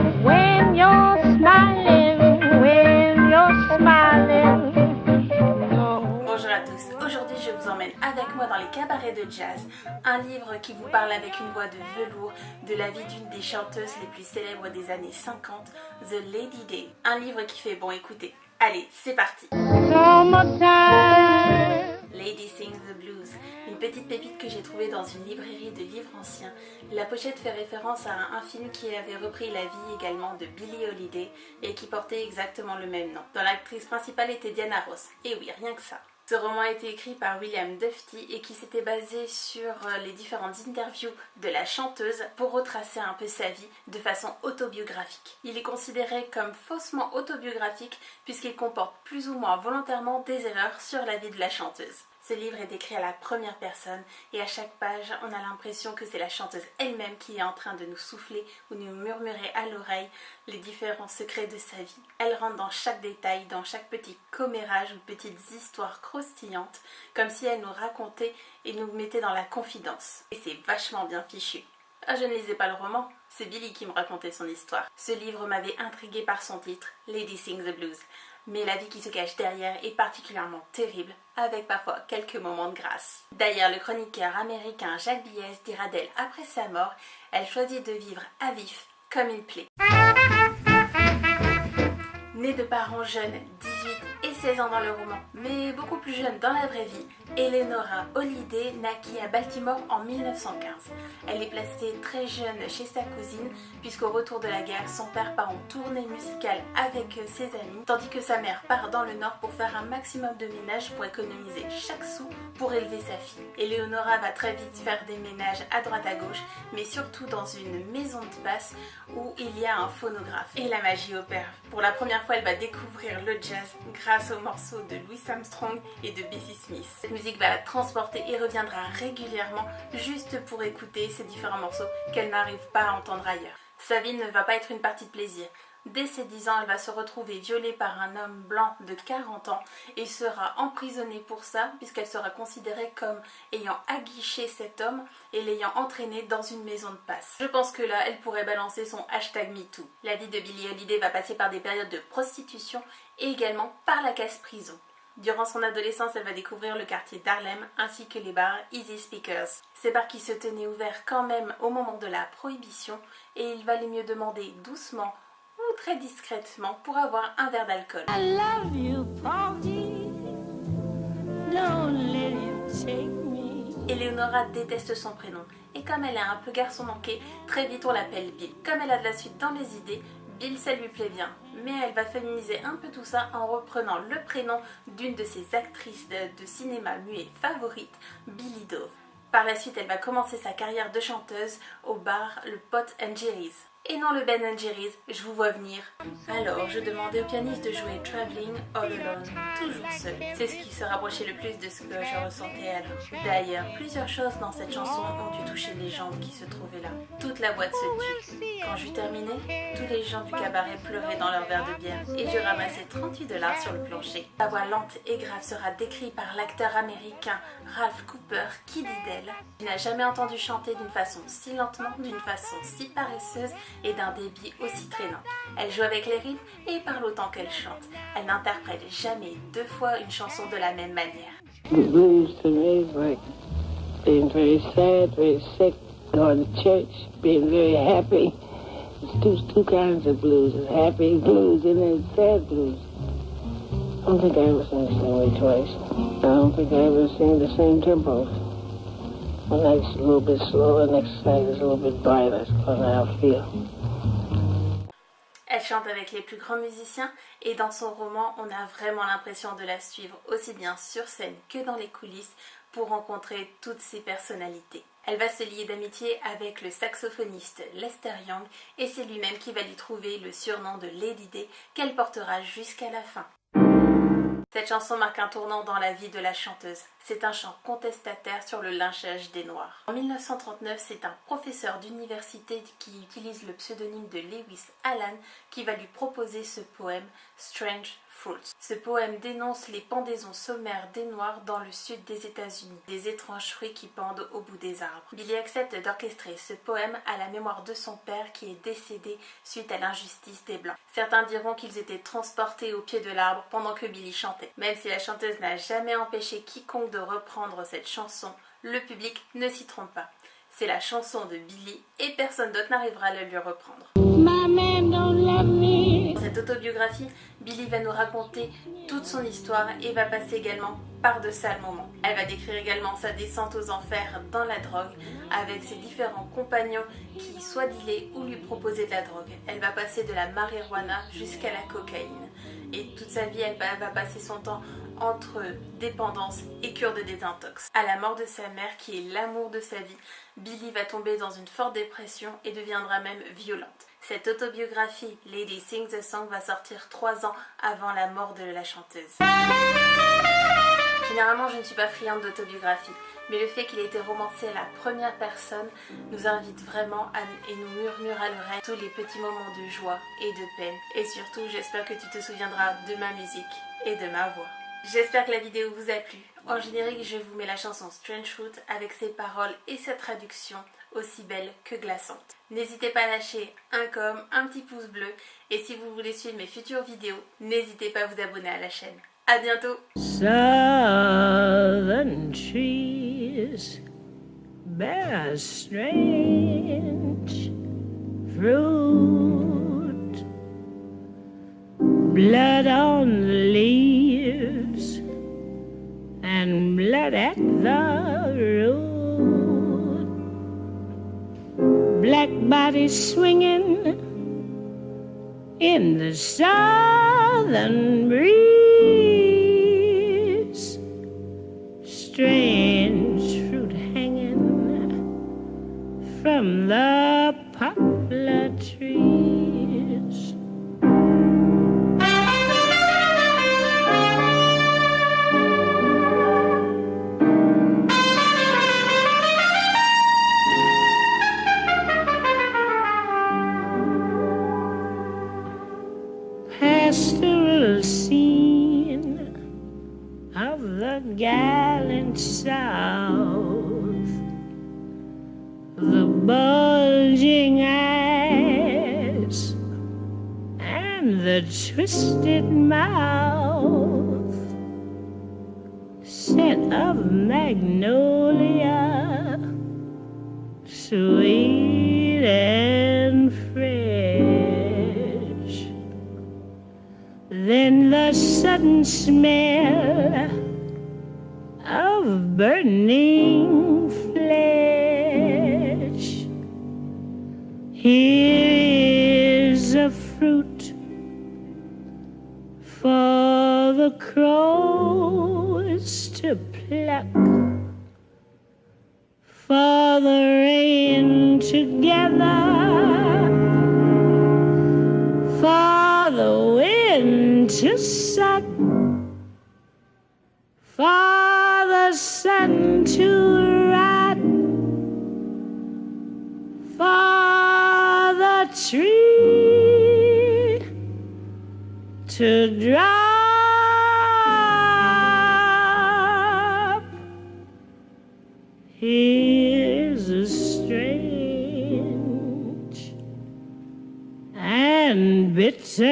When you're smiling, when you're smiling. Bonjour à tous, aujourd'hui je vous emmène avec moi dans les cabarets de jazz, un livre qui vous parle avec une voix de velours de la vie d'une des chanteuses les plus célèbres des années 50, The Lady Day. Un livre qui fait bon écouter. Allez, c'est parti. Lady Sings the Blues, une petite pépite que j'ai trouvée dans une librairie de livres anciens. La pochette fait référence à un film qui avait repris la vie également de Billie Holiday et qui portait exactement le même nom, dont l'actrice principale était Diana Ross. Et oui, rien que ça. Ce roman a été écrit par William Dufty et qui s'était basé sur les différentes interviews de la chanteuse pour retracer un peu sa vie de façon autobiographique. Il est considéré comme faussement autobiographique puisqu'il comporte plus ou moins volontairement des erreurs sur la vie de la chanteuse. Ce livre est écrit à la première personne et à chaque page, on a l'impression que c'est la chanteuse elle-même qui est en train de nous souffler ou nous murmurer à l'oreille les différents secrets de sa vie. Elle rentre dans chaque détail, dans chaque petit commérage ou petites histoires croustillantes, comme si elle nous racontait et nous mettait dans la confidence. Et c'est vachement bien fichu. Ah, je ne lisais pas le roman, c'est Billy qui me racontait son histoire. Ce livre m'avait intriguée par son titre, Lady Sings the Blues. Mais la vie qui se cache derrière est particulièrement terrible, avec parfois quelques moments de grâce. D'ailleurs, le chroniqueur américain Jacques Biès dira d'elle après sa mort, elle choisit de vivre à vif comme une plaie. Née de parents jeunes, 18 et 16 ans dans le roman, mais beaucoup plus jeune dans la vraie vie, Eleanora Holliday naquit à Baltimore en 1915. Elle est placée très jeune chez sa cousine, puisqu'au retour de la guerre, son père part en tournée musicale avec ses amis, tandis que sa mère part dans le nord pour faire un maximum de ménage pour économiser chaque sou pour élever sa fille. Eleonora va très vite faire des ménages à droite à gauche, mais surtout dans une maison de passe où il y a un phonographe. Et la magie opère. Pour la première fois, elle va découvrir le jazz grâce aux morceaux de Louis Armstrong et de Bessie Smith. Cette musique va la transporter et reviendra régulièrement juste pour écouter ces différents morceaux qu'elle n'arrive pas à entendre ailleurs. Sa vie ne va pas être une partie de plaisir. Dès ses 10 ans, elle va se retrouver violée par un homme blanc de 40 ans et sera emprisonnée pour ça puisqu'elle sera considérée comme ayant aguiché cet homme et l'ayant entraîné dans une maison de passe. Je pense que là, elle pourrait balancer son hashtag MeToo. La vie de Billie Holiday va passer par des périodes de prostitution et également par la casse-prison. Durant son adolescence, elle va découvrir le quartier d'Harlem ainsi que les bars Easy Speakers. Ces bars qui se tenaient ouverts quand même au moment de la prohibition et il valait mieux demander doucement ou très discrètement pour avoir un verre d'alcool. I love you, Porgy. Don't let you take me. Eleonora déteste son prénom et comme elle est un peu garçon manqué, très vite on l'appelle Bill. Comme elle a de la suite dans les idées, Bill ça lui plaît bien, mais elle va féminiser un peu tout ça en reprenant le prénom d'une de ses actrices de cinéma muet favorites, Billy Dove. Par la suite, elle va commencer sa carrière de chanteuse au bar le Pot and Jerry's. Et non le Ben & Jerry's, je vous vois venir. Alors, je demandais au pianiste de jouer Traveling All Alone, toujours seul. C'est ce qui se rapprochait le plus de ce que je ressentais alors. D'ailleurs, plusieurs choses dans cette chanson ont dû toucher les gens qui se trouvaient là. Toute la boîte se tut. Quand j'eus terminé, tous les gens du cabaret pleuraient dans leur verre de bière et je ramassais 38 $ sur le plancher. La voix lente et grave sera décrite par l'acteur américain Ralph Cooper qui dit d'elle: « Tu n'as jamais entendu chanter d'une façon si lentement, d'une façon si paresseuse et d'un débit aussi traînant. Elle joue avec les rythmes et parle autant qu'elle chante. Elle n'interprète jamais 2 fois une chanson de la même manière. » The blues to me is like being very sad, very sick, going to church, being very happy. There's two kinds of blues. There's happy blues and there's sad blues. I don't think I ever sing the same way twice. I don't think I ever sing the same tempo. One night's a little bit slower, the next night is a little bit brighter. That's kind of how I feel. Elle chante avec les plus grands musiciens et dans son roman, on a vraiment l'impression de la suivre aussi bien sur scène que dans les coulisses pour rencontrer toutes ses personnalités. Elle va se lier d'amitié avec le saxophoniste Lester Young et c'est lui-même qui va lui trouver le surnom de Lady Day qu'elle portera jusqu'à la fin. Cette chanson marque un tournant dans la vie de la chanteuse. C'est un chant contestataire sur le lynchage des Noirs. En 1939, c'est un professeur d'université qui utilise le pseudonyme de Lewis Allan qui va lui proposer ce poème Strange Fruits. Ce poème dénonce les pendaisons sommaires des Noirs dans le sud des États-Unis, des étranges fruits qui pendent au bout des arbres. Billy accepte d'orchestrer ce poème à la mémoire de son père qui est décédé suite à l'injustice des Blancs. Certains diront qu'ils étaient transportés au pied de l'arbre pendant que Billy chantait. Même si la chanteuse n'a jamais empêché quiconque de reprendre cette chanson, le public ne s'y trompe pas. C'est la chanson de Billy et personne d'autre n'arrivera à le lui reprendre. My man don't love me. Dans cette autobiographie, Billy va nous raconter toute son histoire et va passer également par de sales moments. Elle va décrire également sa descente aux enfers dans la drogue avec ses différents compagnons qui soit dealaient ou lui proposaient de la drogue. Elle va passer de la marijuana jusqu'à la cocaïne. Et toute sa vie, elle va passer son temps entre dépendance et cure de désintox. À la mort de sa mère, qui est l'amour de sa vie, Billy va tomber dans une forte dépression et deviendra même violente. Cette autobiographie, Lady Sing the Song, va sortir 3 ans avant la mort de la chanteuse. Généralement, je ne suis pas friande d'autobiographie, mais le fait qu'il ait été romancé à la première personne nous invite vraiment et nous murmure à l'oreille tous les petits moments de joie et de peine. Et surtout, j'espère que tu te souviendras de ma musique et de ma voix. J'espère que la vidéo vous a plu. En générique, je vous mets la chanson Strange Fruit avec ses paroles et sa traduction aussi belle que glaçante. N'hésitez pas à lâcher un com, un petit pouce bleu et si vous voulez suivre mes futures vidéos, n'hésitez pas à vous abonner à la chaîne. À bientôt. Southern trees bear a strange fruit. Blood on the leaves and blood at the root. Black bodies swinging in the southern breeze. Strange fruit hanging from the poplar trees. Pastoral scene of the gallant South, the bulging eyes and the twisted mouth, scent of magnolia, sweet and fresh. Then the sudden smell of burning flesh. Here is a fruit for the crows to pluck, for the rain to gather, for the wind to suck, for the sun to rot, for the tree to drop. Here's a strange and bitter